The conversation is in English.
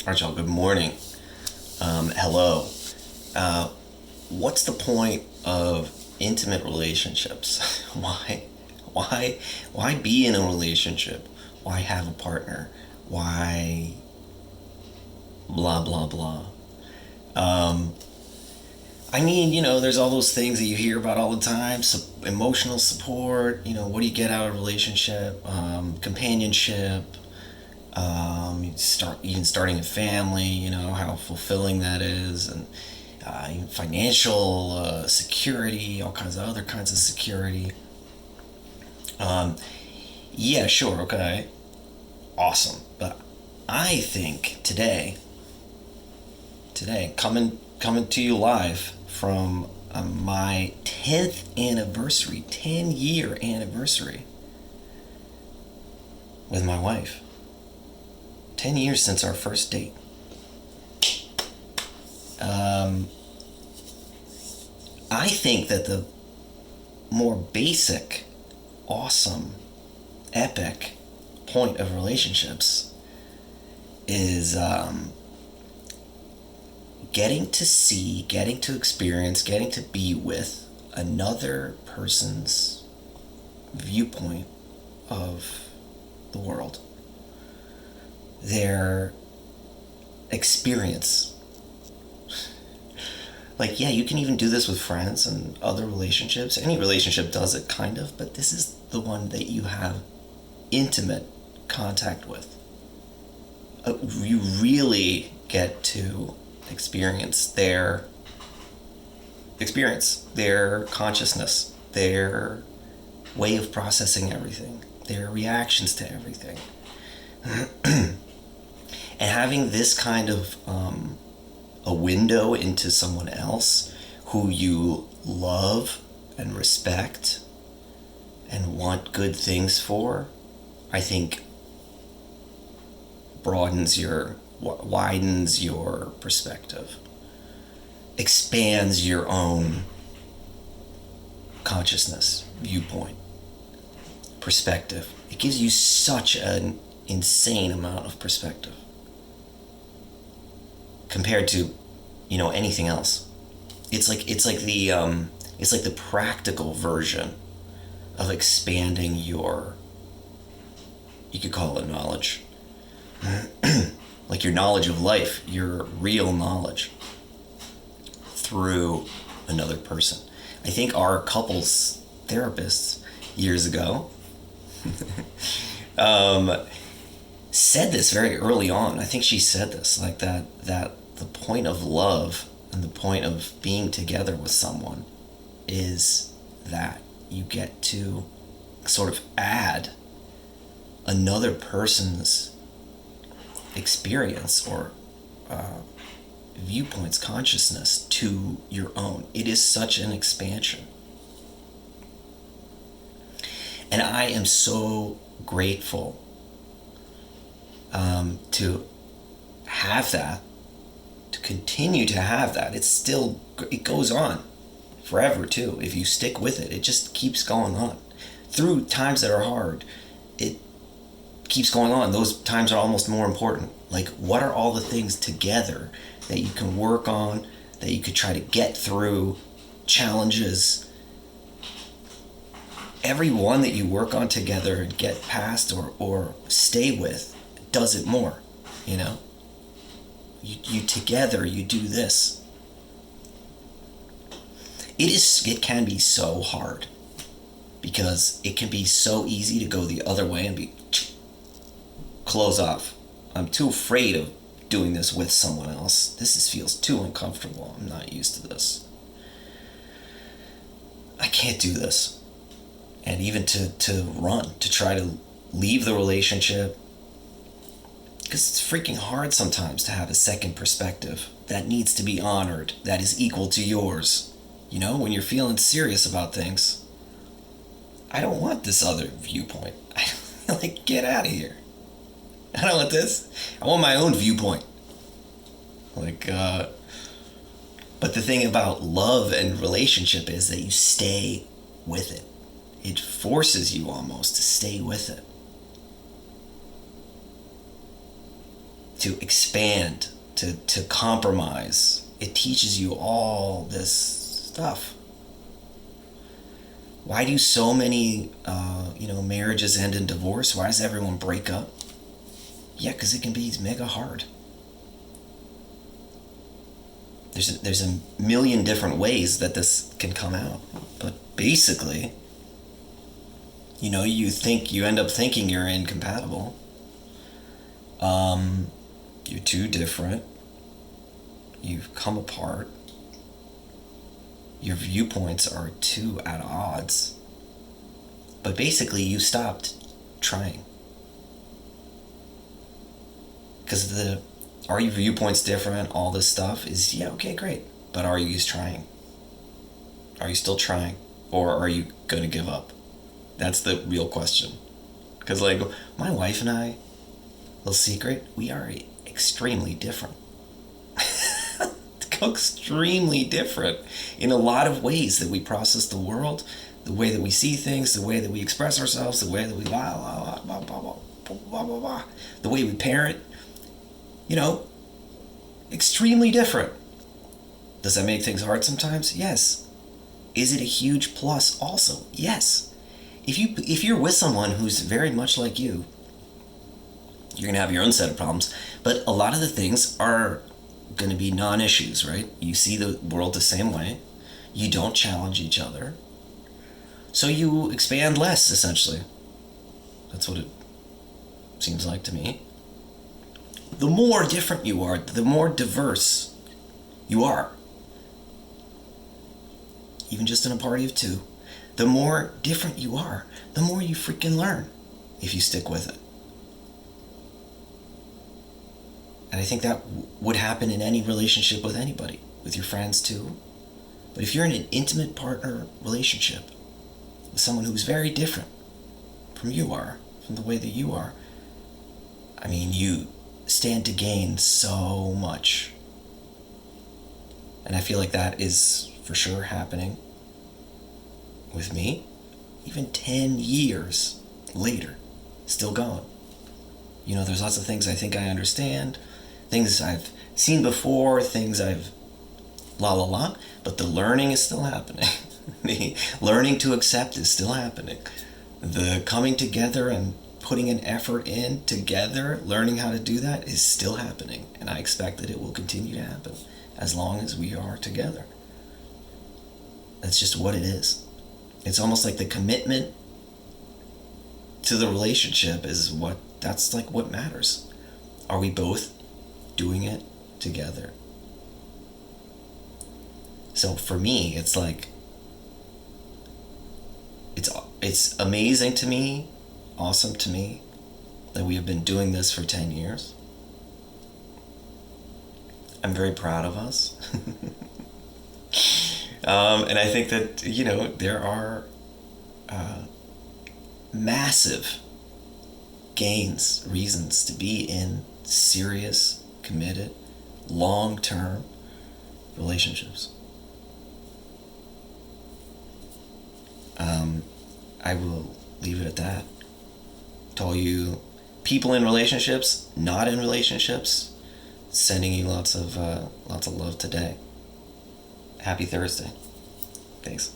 Alright, y'all, good morning. Hello. What's the point of intimate relationships? Why be in a relationship? Why have a partner? Why blah, blah, blah? There's all those things that you hear about all the time. Emotional support, what do you get out of a relationship? Companionship, starting a family, how fulfilling that is, and financial security, all kinds of other kinds of security. Yeah, sure, okay, awesome. But I think today, coming to you live from my 10-year anniversary with my wife. 10 years since our first date. I think that the more basic, awesome, epic point of relationships is getting to see, getting to experience, getting to be with another person's viewpoint of the world, their experience. Like, yeah, you can even do this with friends and other relationships. Any relationship does it, kind of, but this is the one that you have intimate contact with. You really get to experience their consciousness, their way of processing everything, their reactions to everything. And having this kind of a window into someone else who you love and respect and want good things for, I think widens your perspective, expands your own consciousness, viewpoint, perspective. It gives you such an insane amount of perspective compared to anything else. It's like the practical version of expanding you could call it knowledge. Like your knowledge of life, your real knowledge through another person. I think our couples therapists years ago said this very early on. I think she said this, like that the point of love and the point of being together with someone is that you get to sort of add another person's experience or viewpoints, consciousness to your own. It is such an expansion. And I am so grateful to have that, to continue to have that. It goes on forever too. If you stick with it, it just keeps going on. Through times that are hard, it keeps going on. Those times are almost more important. Like, what are all the things together that you can work on, that you could try to get through, challenges? Every one that you work on together and get past or stay with does it more, You together, you do this. It can be so hard because it can be so easy to go the other way and be close off. I'm too afraid of doing this with someone else. This feels too uncomfortable. I'm not used to this. I can't do this. And even to run, to try to leave the relationship, because it's freaking hard sometimes to have a second perspective that needs to be honored, that is equal to yours. When you're feeling serious about things, I don't want this other viewpoint. Get out of here. I don't want this. I want my own viewpoint. But the thing about love and relationship is that you stay with it. It forces you almost to stay with it. to expand, to compromise. It teaches you all this stuff. Why do so many, marriages end in divorce? Why does everyone break up? Yeah, because it can be mega hard. There's a million different ways that this can come out, but basically, you end up thinking you're incompatible. You're too different. You've come apart. Your viewpoints are too at odds. But basically, you stopped trying. Because are your viewpoints different? All this stuff is, yeah, okay, great. But are you trying? Are you still trying? Or are you going to give up? That's the real question. Because, my wife and I, little secret, we are extremely different. Extremely different in a lot of ways that we process the world, the way that we see things, the way that we express ourselves, the way that we the way we parent, extremely different. Does that make things hard sometimes? Yes. Is it a huge plus also? Yes. If you're with someone who's very much like you, you're gonna have your own set of problems, but a lot of the things are going to be non-issues, right? You see the world the same way. You don't challenge each other. So you expand less, essentially. That's what it seems like to me. The more different you are, the more diverse you are. Even just in a party of two, the more different you are, the more you freaking learn if you stick with it. And I think that would happen in any relationship with anybody, with your friends too. But if you're in an intimate partner relationship with someone who's very different from you are, from the way that you are, you stand to gain so much. And I feel like that is for sure happening with me, even 10 years later, still going. There's lots of things I think I understand, things I've seen before, things I've but the learning is still happening. The learning to accept is still happening. The coming together and putting an effort in together, learning how to do that is still happening. And I expect that it will continue to happen as long as we are together. That's just what it is. It's almost like the commitment to the relationship is that's what matters. Are we both doing it together? So for me, it's it's amazing to me, awesome to me, that we have been doing this for 10 years. I'm very proud of us. And I think that, there are massive gains, reasons to be in serious, committed, long-term relationships. I will leave it at that. To all you people in relationships, not in relationships, sending you lots of love today. Happy Thursday. Thanks.